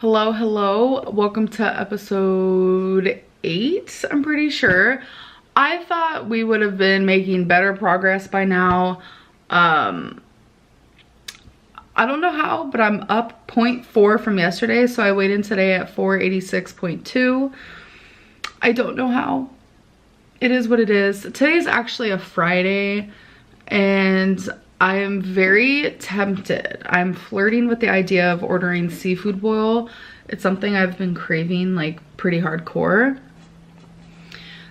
Hello, hello. Welcome to episode 8, I'm pretty sure. I thought we would have been making better progress by now. I don't know how, but I'm up 0.4 from yesterday, so I weighed in today at 486.2. I don't know how. It is what it is. Today is actually a Friday, and I am very tempted. I'm flirting with the idea of ordering seafood boil. It's something I've been craving like pretty hardcore.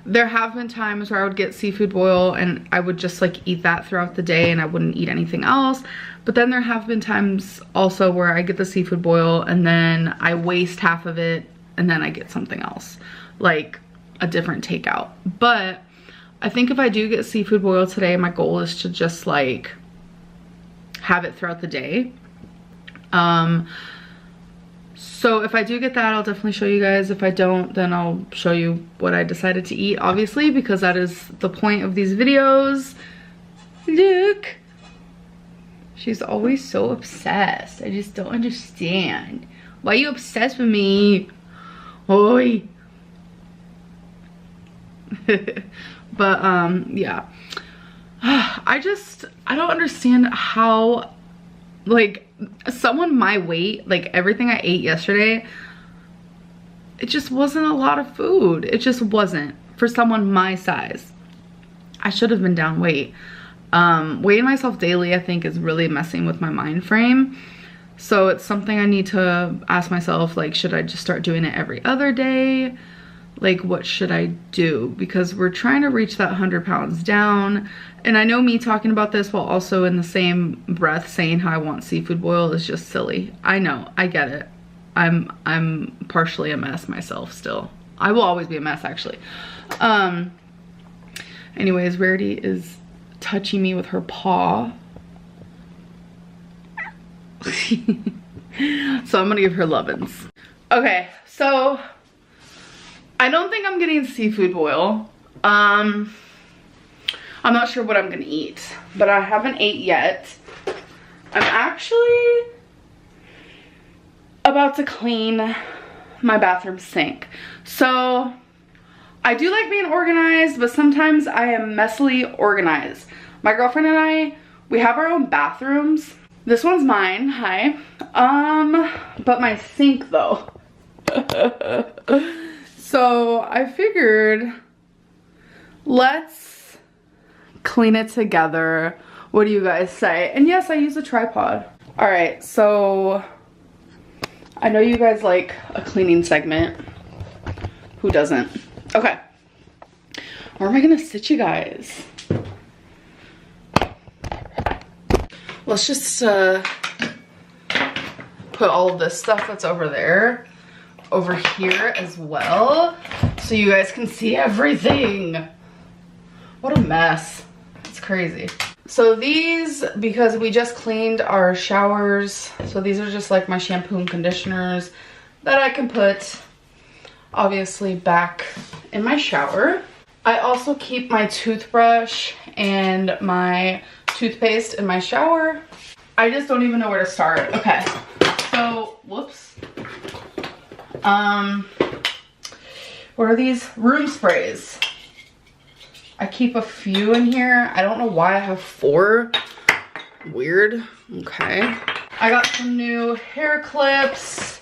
There have been times where I would get seafood boil and I would just like eat that throughout the day and I wouldn't eat anything else. But then there have been times also where I get the seafood boil and then I waste half of it and then I get something else, like a different takeout. But I think if I do get seafood boil today, my goal is to just like have it throughout the day. So if I do get that, I'll definitely show you guys. If I don't, then I'll show you what I decided to eat, obviously, because that is the point of these videos. Look, she's always so obsessed. I just don't understand. Why are you obsessed with me? Oi. But yeah, I don't understand how, like, someone my weight, like everything I ate yesterday, it just wasn't a lot of food. It just wasn't for someone my size. I should have been down weight. Weighing myself daily, I think, is really messing with my mind frame. So it's something I need to ask myself, like, should I just start doing it every other day? Like, what should I do? Because we're trying to reach that 100 pounds down. And I know me talking about this while also in the same breath saying how I want seafood boil is just silly. I know, I get it. I'm partially a mess myself still. I will always be a mess, actually. Anyways, Rarity is touching me with her paw. So I'm gonna give her lovin's. Okay, so I don't think I'm getting seafood boil. I'm not sure what I'm gonna eat, but I haven't ate yet. I'm actually about to clean my bathroom sink. So I do like being organized, but sometimes I am messily organized. My girlfriend and I, we have our own bathrooms. This one's mine, hi. But my sink though. So I figured, let's clean it together. What do you guys say? And yes, I use a tripod. All right, so I know you guys like a cleaning segment. Who doesn't? Okay. Where am I gonna sit you guys? Let's just put all of this stuff that's over there over here as well, so you guys can see everything. What a mess. It's crazy. So these, because we just cleaned our showers, so these are just like my shampoo and conditioners that I can put obviously back in my shower. I also keep my toothbrush and my toothpaste in my shower. I just don't even know where to start. Okay, so whoops. What are these? Room sprays. I keep a few in here. I don't know why I have 4. Weird. Okay. I got some new hair clips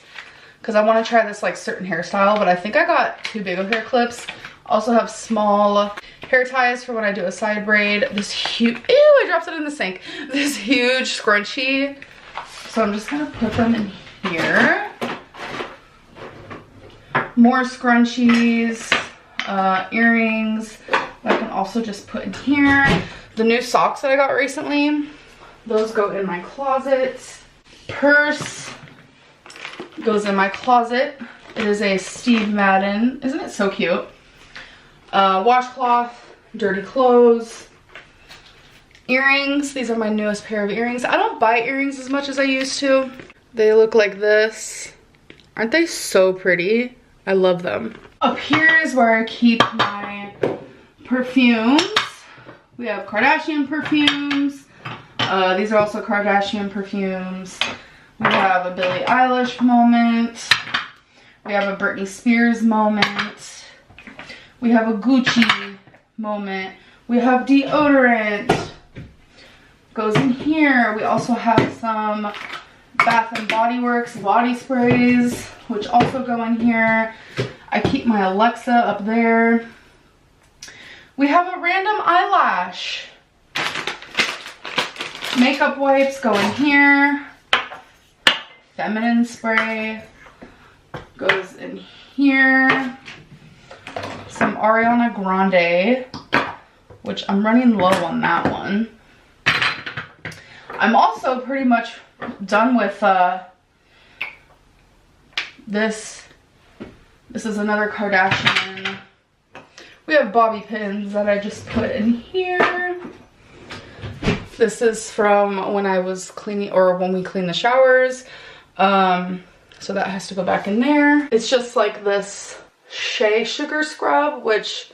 because I want to try this like certain hairstyle, but I think I got too big of hair clips. Also have small hair ties for when I do a side braid. This huge, ew, I dropped it in the sink. This huge scrunchie. So I'm just gonna put them in here. More scrunchies, earrings that I can also just put in here. The new socks that I got recently, those go in my closet. Purse goes in my closet. It is a Steve Madden. Isn't it so cute? Washcloth, dirty clothes, earrings. These are my newest pair of earrings. I don't buy earrings as much as I used to. They look like this. Aren't they so pretty? I love them. Up here is where I keep my perfumes. We have Kardashian perfumes. These are also Kardashian perfumes. We have a Billie Eilish moment. We have a Britney Spears moment. We have a Gucci moment. We have deodorant. Goes in here. We also have some Bath and Body Works body sprays, which also go in here. I keep my Alexa up there. We have a random eyelash. Makeup wipes go in here. Feminine spray goes in here. Some Ariana Grande, which I'm running low on that one. I'm also pretty much done with this. This is another Kardashian. We have bobby pins that I just put in here. This is from when I was cleaning, or when we clean the showers. So that has to go back in there. It's just like this shea sugar scrub, which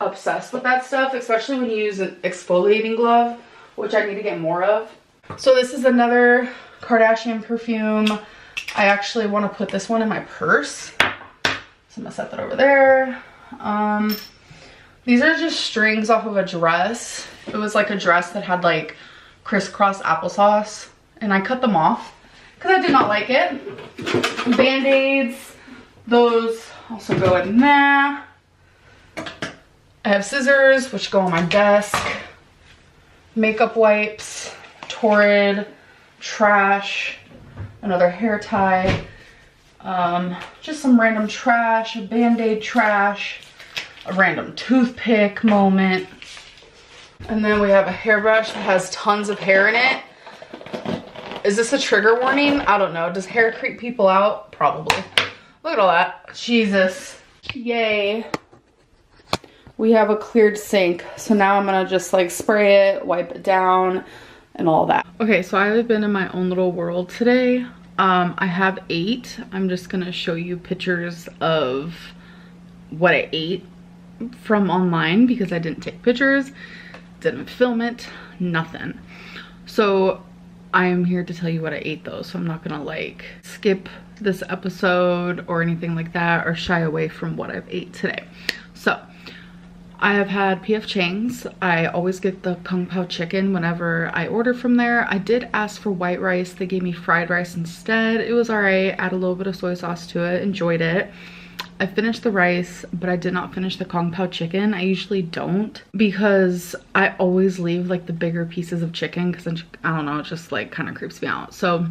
obsessed with that stuff, especially when you use an exfoliating glove, which I need to get more of. So this is another Kardashian perfume. I actually want to put this one in my purse. So I'm gonna set that over there. These are just strings off of a dress. It was like a dress that had like crisscross applesauce, and I cut them off because I did not like it. Band-aids, those also go in there. I have scissors, which go on my desk. Makeup wipes, Torrid, trash, another hair tie, just some random trash, a Band-aid trash, a random toothpick moment. And then we have a hairbrush that has tons of hair in it. Is this a trigger warning? I don't know. Does hair creep people out? Probably. Look at all that. Jesus. Yay. We have a cleared sink. So now I'm gonna just like spray it, wipe it down, and all that. Okay, so I've been in my own little world today. I have ate. I'm just gonna show you pictures of what I ate from online because I didn't take pictures, didn't film it, nothing. So I am here to tell you what I ate though, so I'm not gonna like skip this episode or anything like that or shy away from what I've ate today. So I have had P.F. Chang's. I always get the Kung Pao chicken whenever I order from there. I did ask for white rice. They gave me fried rice instead. It was all right. Add a little bit of soy sauce to it. Enjoyed it. I finished the rice, but I did not finish the Kung Pao chicken. I usually don't because I always leave like the bigger pieces of chicken because I don't know, it just like kind of creeps me out. So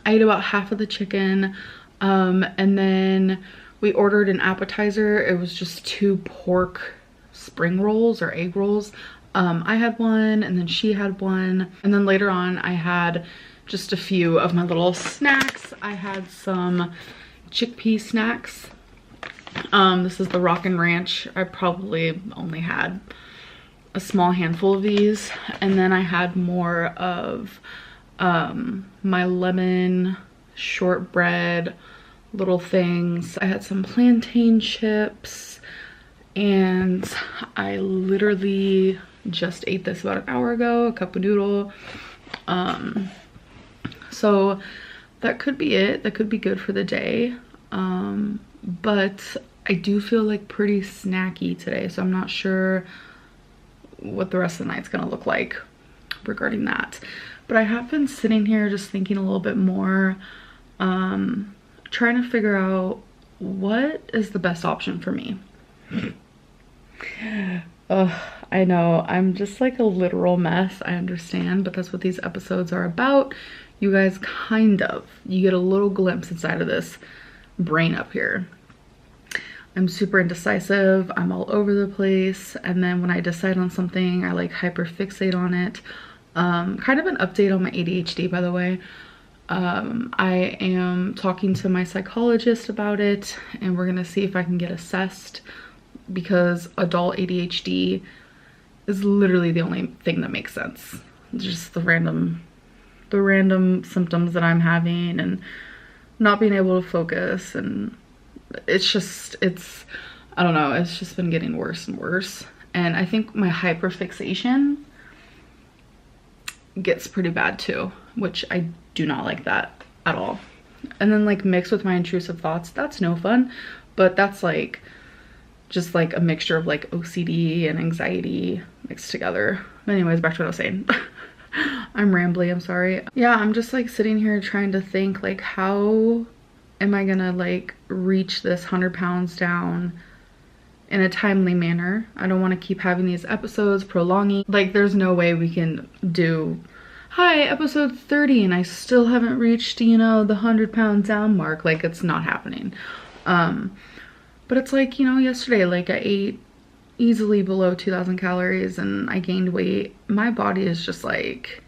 I ate about half of the chicken, and then we ordered an appetizer. It was just 2 pork spring rolls or egg rolls. I had one and then she had one, and then later on I had just a few of my little snacks. I had some chickpea snacks. This is the Rockin' Ranch. I probably only had a small handful of these, and then I had more of my lemon shortbread little things. I had some plantain chips, and I literally just ate this about an hour ago, a cup of noodle. So that could be it. That could be good for the day. But I do feel like pretty snacky today, so I'm not sure what the rest of the night's gonna look like regarding that. But I have been sitting here just thinking a little bit more, trying to figure out what is the best option for me. I know, I'm just like a literal mess, I understand, but that's what these episodes are about. You guys you get a little glimpse inside of this brain up here. I'm super indecisive, I'm all over the place, and then when I decide on something, I like hyper fixate on it. Kind of an update on my ADHD, by the way. I am talking to my psychologist about it, and we're gonna see if I can get assessed, because adult ADHD is literally the only thing that makes sense. Just the random symptoms that I'm having and not being able to focus, and I don't know, it's just been getting worse and worse. And I think my hyperfixation gets pretty bad too, which I do not like that at all. And then like mixed with my intrusive thoughts, that's no fun. But that's like just like a mixture of like OCD and anxiety mixed together. But anyways, back to what I was saying. I'm rambling, I'm sorry. Yeah, I'm just like sitting here trying to think like, how am I gonna like reach this 100 pounds down in a timely manner? I don't want to keep having these episodes prolonging. Like there's no way we can do, hi, episode 30 and I still haven't reached, you know, the 100 pound down mark. Like it's not happening. But it's like, you know, yesterday, like I ate easily below 2,000 calories and I gained weight. My body is just like,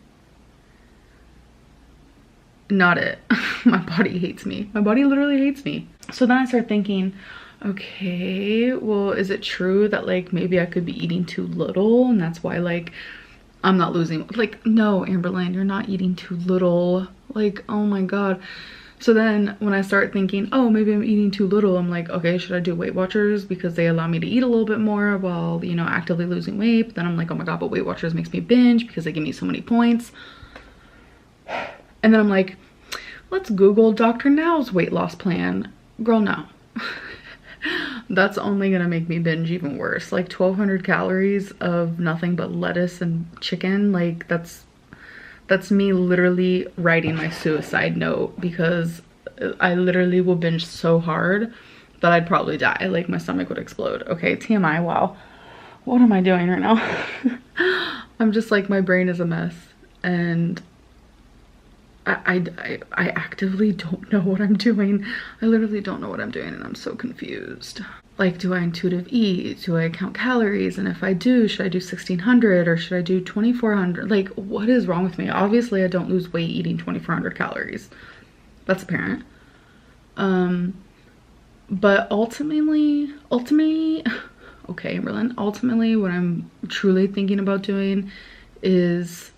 not it. My body hates me. My body literally hates me. So then I start thinking, okay, well, is it true that like maybe I could be eating too little and that's why like I'm not losing? Like, no, Amberland, you're not eating too little. Like, oh my God. So then when I start thinking, oh, maybe I'm eating too little, I'm like, okay, should I do Weight Watchers because they allow me to eat a little bit more while, you know, actively losing weight? But then I'm like, oh my God, but Weight Watchers makes me binge because they give me so many points. And then I'm like, let's Google Dr. Now's weight loss plan. Girl, no. That's only gonna make me binge even worse. Like 1,200 calories of nothing but lettuce and chicken, like that's me literally writing my suicide note, because I literally will binge so hard that I'd probably die. Like my stomach would explode. Okay, TMI, wow. What am I doing right now? I'm just like, my brain is a mess and I actively don't know what I'm doing. I literally don't know what I'm doing and I'm so confused. Like, do I intuitive eat? Do I count calories? And if I do, should I do 1,600 or should I do 2,400? Like, what is wrong with me? Obviously, I don't lose weight eating 2,400 calories. That's apparent. But ultimately, okay, Amberlynn, ultimately what I'm truly thinking about doing is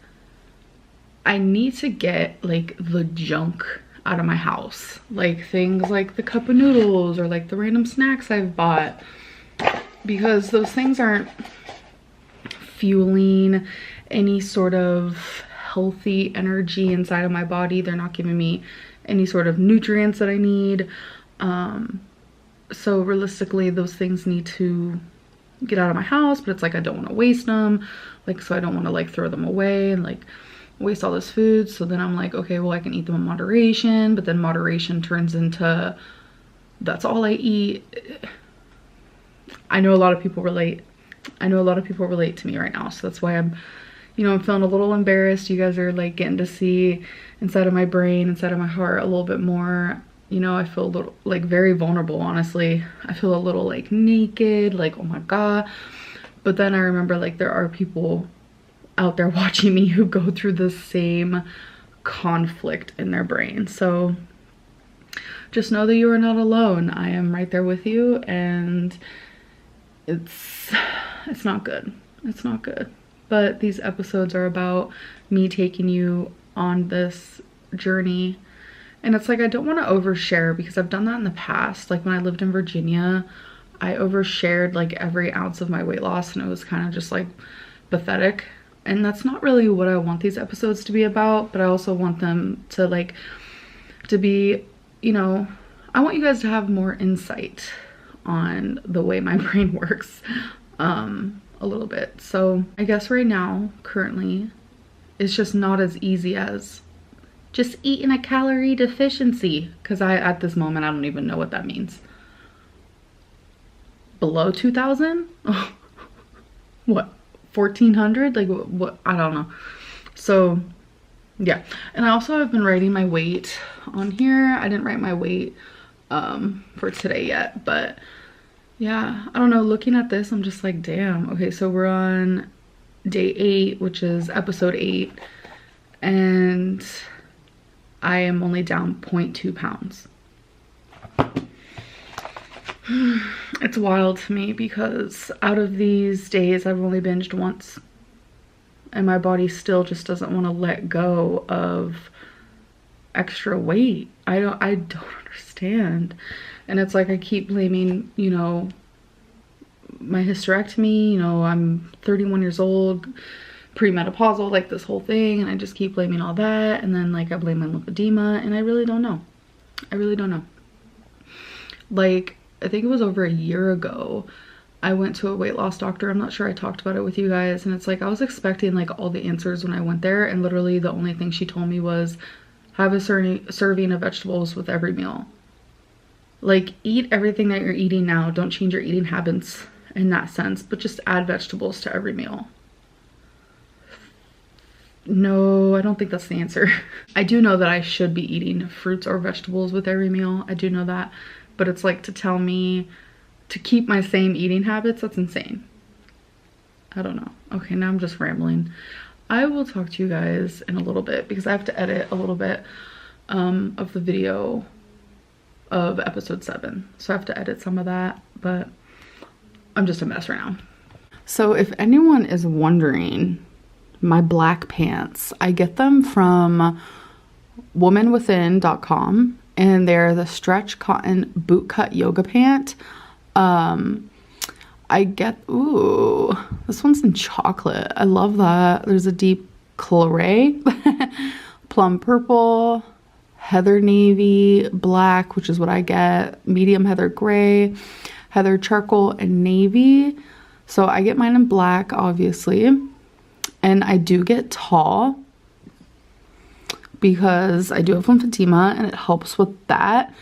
I need to get like the junk out of my house, like things like the cup of noodles or like the random snacks I've bought, because those things aren't fueling any sort of healthy energy inside of my body. They're not giving me any sort of nutrients that I need. So realistically, those things need to get out of my house, but it's like I don't want to waste them, like, so I don't want to like throw them away and like waste all this food. So then I'm like, okay, well, I can eat them in moderation, but then moderation turns into that's all I eat. I know a lot of people relate. I know a lot of people relate to me right now, so that's why I'm, you know, I'm feeling a little embarrassed. You guys are like getting to see inside of my brain, inside of my heart a little bit more. You know, I feel a little like very vulnerable, honestly. I feel a little like naked, like, oh my God. But then I remember like there are people out there watching me who go through the same conflict in their brain. So just know that you are not alone. I am right there with you, and it's not good. It's not good. But these episodes are about me taking you on this journey. And it's like, I don't want to overshare because I've done that in the past. Like when I lived in Virginia, I overshared like every ounce of my weight loss, and it was kind of just like pathetic. And that's not really what I want these episodes to be about, but I also want them to like, to be, you know, I want you guys to have more insight on the way my brain works, a little bit. So I guess right now, currently, it's just not as easy as just eating a calorie deficiency, because at this moment, I don't even know what that means. Below 2,000? Oh, what? 1,400? Like what? I don't know. So yeah, and I also have been writing my weight on here. I didn't write my weight for today yet, but yeah, I don't know, looking at this I'm just like, damn. Okay, so we're on day 8, which is episode 8, and I am only down 0.2 pounds. It's wild to me because out of these days I've only binged once, and my body still just doesn't want to let go of extra weight. I don't understand. And it's like I keep blaming, you know, my hysterectomy, you know, I'm 31 years old, premenopausal, like this whole thing, and I just keep blaming all that, and then like I blame my lymphedema, and I really don't know. I really don't know. Like, I think it was over a year ago, I went to a weight loss doctor. I'm not sure I talked about it with you guys. And it's like, I was expecting like all the answers when I went there. And literally the only thing she told me was have a serving of vegetables with every meal. Like, eat everything that you're eating now. Don't change your eating habits in that sense, but just add vegetables to every meal. No, I don't think that's the answer. I do know that I should be eating fruits or vegetables with every meal. I do know that. But it's like, to tell me to keep my same eating habits, that's insane. I don't know. Okay, now I'm just rambling. I will talk to you guys in a little bit because I have to edit a little bit of the video of episode 7. So I have to edit some of that, but I'm just a mess right now. So if anyone is wondering, my black pants, I get them from womanwithin.com, and they're the stretch cotton bootcut yoga pant. I get, ooh, this one's in chocolate. I love that. There's a deep claret, plum purple, heather navy, black, which is what I get, medium heather gray, heather charcoal, and navy. So I get mine in black, obviously. And I do get tall because I do have lymphedema and it helps with that.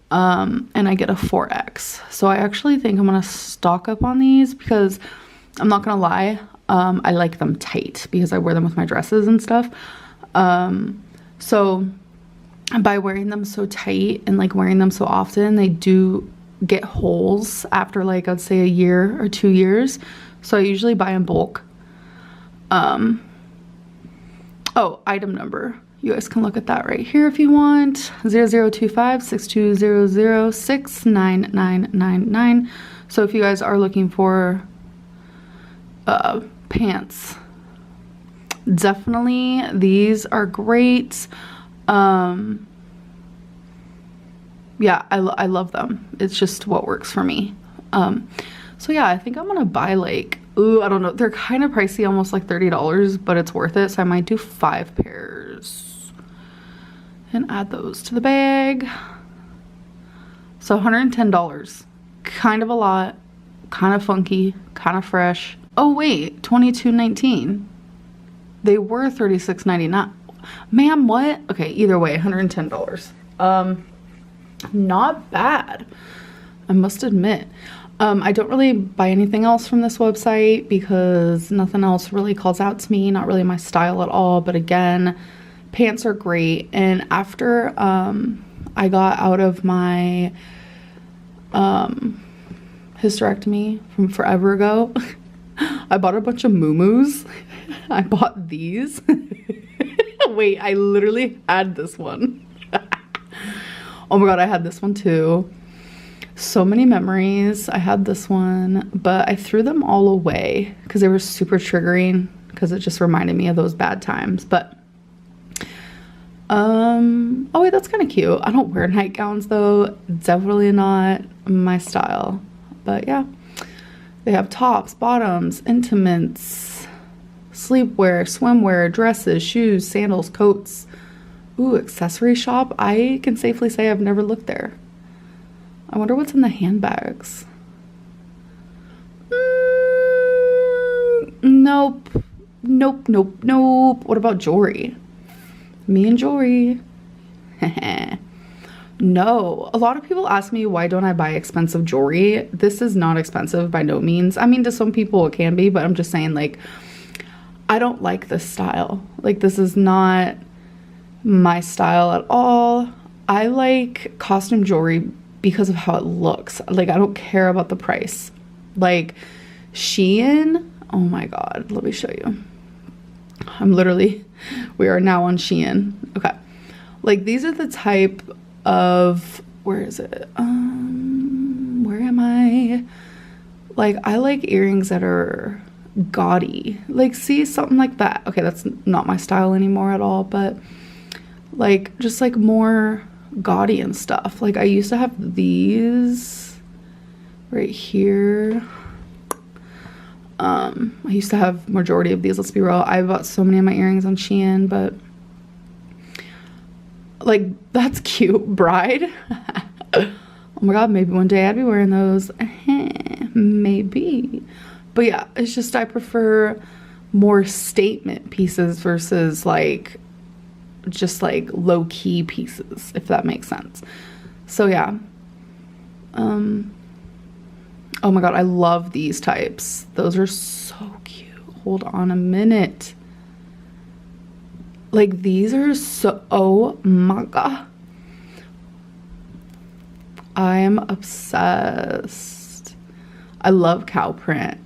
And I get a 4X. So I actually think I'm going to stock up on these because I'm not going to lie. I like them tight because I wear them with my dresses and stuff. So by wearing them so tight and like wearing them so often, they do get holes after like, I'd say a year or 2 years. So I usually buy in bulk. Oh, item number. You guys can look at that right here if you want. 0025-6200-69999. So if you guys are looking for pants, definitely these are great. Yeah, I love them. It's just what works for me. So yeah, I think I'm gonna buy like, ooh, I don't know, they're kind of pricey, almost like $30, but it's worth it. So I might do 5 pairs and add those to the bag. So $110, kind of a lot, kind of funky, kind of fresh. Oh wait, $22.19. They were $36.99. Ma'am, what? Okay, either way, $110. Not bad, I must admit. I don't really buy anything else from this website because nothing else really calls out to me, not really my style at all. But again, pants are great. And after I got out of my hysterectomy from forever ago, I bought a bunch of muumuus. I bought these. Wait, I literally had this one. Oh my god, I had this one too. So many memories. I had this one, but I threw them all away because they were super triggering because it just reminded me of those bad times. But oh wait, that's kind of cute. I don't wear nightgowns though. Definitely not my style. But yeah, they have tops, bottoms, intimates, sleepwear, swimwear, dresses, shoes, sandals, coats. Ooh, accessory shop. I can safely say I've never looked there. I wonder what's in the handbags. Nope. Nope, nope, nope. What about jewelry? Me and jewelry. No. A lot of people ask me, why don't I buy expensive jewelry? This is not expensive by no means. I mean, to some people it can be, but I'm just saying, like, I don't like this style. Like, this is not my style at all. I like costume jewelry because of how it looks. Like, I don't care about the price. Like, Shein, oh my god, let me show you. We are now on Shein. Okay, like, these are the type of, where is it, where am I? Like, I like earrings that are gaudy. Like, see, something like that. Okay, that's not my style anymore at all, but like, just like more gaudy and stuff. Like, I used to have these right here. I used to have majority of these, let's be real. I bought so many of my earrings on Shein, but Like, that's cute. Bride. Oh my god, maybe one day I'd be wearing those. Maybe. But yeah, it's just I prefer more statement pieces versus like just like low-key pieces, if that makes sense. So yeah. Oh my god, I love these types. Those are so cute. Hold on a minute. Like, these are so, oh my god. I am obsessed. I love cow print.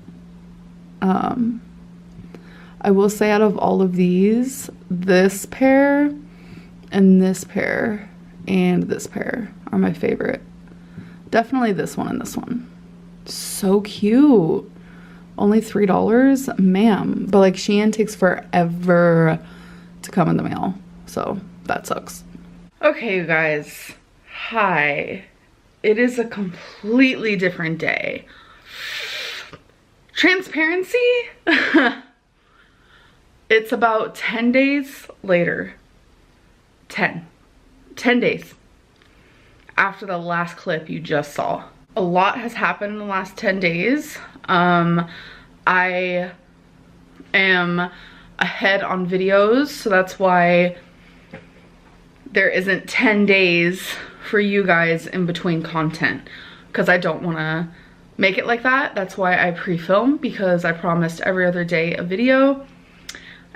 I will say out of all of these, this pair and this pair and this pair are my favorite. Definitely this one and this one. So cute. Only $3, ma'am. But like, Shein takes forever to come in the mail, so that sucks. Okay, you guys. Hi. It is a completely different day. Transparency? It's about 10 days later. 10 days after the last clip you just saw. A lot has happened in the last 10 days. I am ahead on videos, so that's why there isn't 10 days for you guys in between content, because I don't want to make it like that. That's why I pre-film, because I promised every other day a video,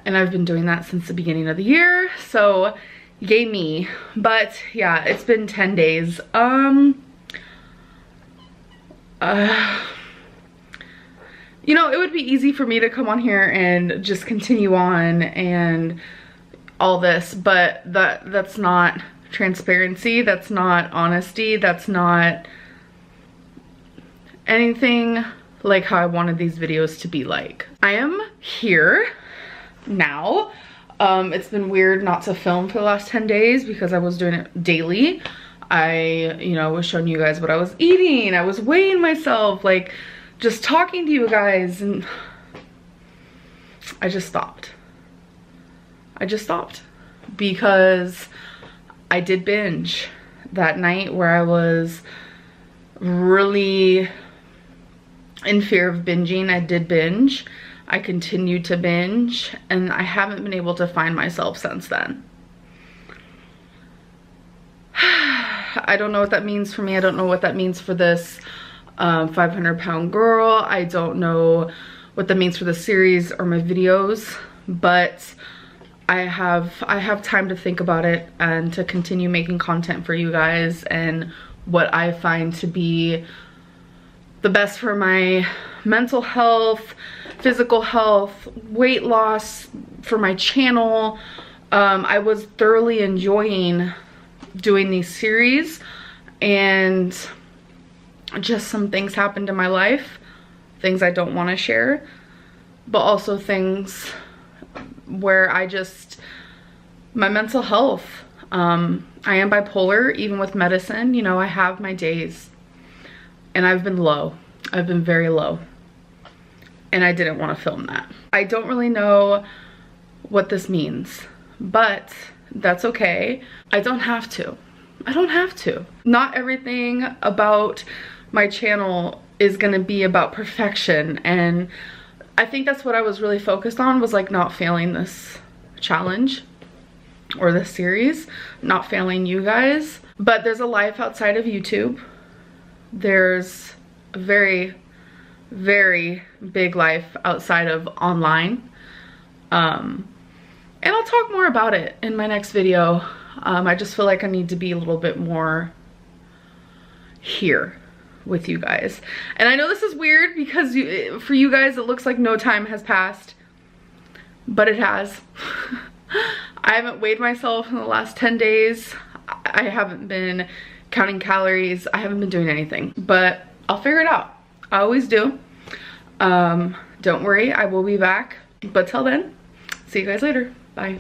and I've been doing that since the beginning of the year, so yay me. But yeah, it's been 10 days. You know, it would be easy for me to come on here and just continue on and all this, but that's not transparency, that's not honesty, that's not anything like how I wanted these videos to be like. I am here now. It's been weird not to film for the last 10 days because I was doing it daily. I, you know, was showing you guys what I was eating. I was weighing myself, like just talking to you guys, and I just stopped. I just stopped because I did binge that night where I was really in fear of binging. I did binge. I continued to binge, and I haven't been able to find myself since then. I don't know what that means for me. I don't know what that means for this 500-pound girl. I don't know what that means for the series or my videos, but I have time to think about it and to continue making content for you guys and what I find to be the best for my mental health, physical health, weight loss, for my channel. I was thoroughly enjoying doing these series, and just some things happened in my life, things I don't want to share, but also things where my mental health, I am bipolar. Even with medicine, you know, I have my days, and I've been low. I've been very low, and I didn't want to film that. I don't really know what this means, but that's okay. I don't have to. I don't have to. Not everything about my channel is gonna be about perfection, and I think that's what I was really focused on, was like not failing this challenge or this series, not failing you guys. But there's a life outside of YouTube. There's a very, very big life outside of online. And I'll talk more about it in my next video. I just feel like I need to be a little bit more here with you guys. And I know this is weird because for you guys it looks like no time has passed, but it has. I haven't weighed myself in the last 10 days. I haven't been counting calories. I haven't been doing anything, but I'll figure it out. I always do. Don't worry, I will be back. But till then, see you guys later. Bye.